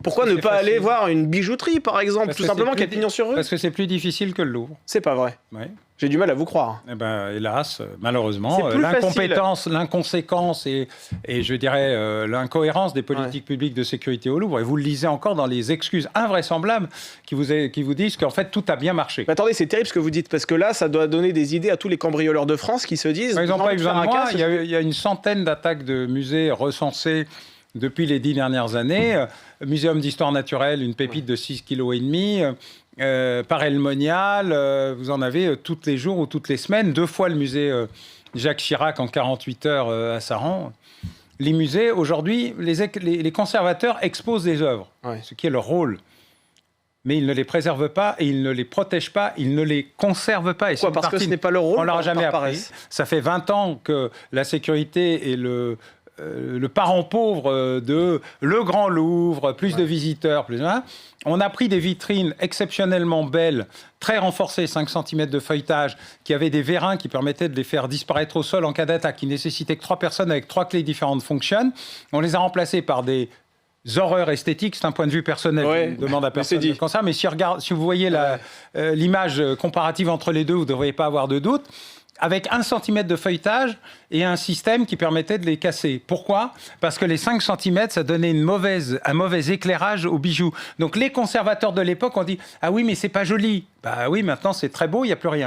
Pourquoi ne pas aller voir une bijouterie, par exemple, tout simplement, qui a pignon sur rue? Parce que c'est plus difficile que le Louvre. C'est pas vrai. Oui. J'ai du mal à vous croire. Eh ben, hélas, malheureusement, C'est plus l'incompétence, l'inconséquence et je dirais l'incohérence des politiques publiques de sécurité au Louvre. Et vous le lisez encore dans les excuses invraisemblables qui vous disent qu'en fait tout a bien marché. Mais attendez, c'est terrible ce que vous dites, parce que là, ça doit donner des idées à tous les cambrioleurs de France qui se disent... Ils n'ont pas eu besoin de moi. casse, Il y a une centaine d'attaques de musées recensées depuis les 10 dernières années. Muséum d'histoire naturelle, une pépite de 6,5 kg. Parel Monial, vous en avez tous les jours ou toutes les semaines. 2 fois le musée Jacques Chirac en 48 heures à Saran. Les musées, aujourd'hui, les conservateurs exposent des œuvres, ce qui est leur rôle. Mais ils ne les préservent pas et ils ne les protègent pas, ils ne les conservent pas. Et pourquoi? Parce que ce n'est pas leur rôle. On ne leur a jamais appris. Ça fait 20 ans que la sécurité est le parent pauvre de le Grand Louvre, plus de visiteurs, plus. On a pris des vitrines exceptionnellement belles, très renforcées, 5 cm de feuilletage, qui avaient des vérins qui permettaient de les faire disparaître au sol en cas d'attaque, qui nécessitaient que 3 personnes avec 3 clés différentes fonctionnent. On les a remplacées par des horreurs esthétiques, c'est un point de vue personnel, je demande à personne de concert, mais si vous voyez l'image comparative entre les deux, vous ne devriez pas avoir de doute. Avec 1 cm de feuilletage et un système qui permettait de les casser. Pourquoi? Parce que les 5 cm, ça donnait un mauvais éclairage aux bijoux. Donc les conservateurs de l'époque ont dit « Ah oui, mais c'est pas joli ». Bah oui, maintenant c'est très beau, il n'y a plus rien.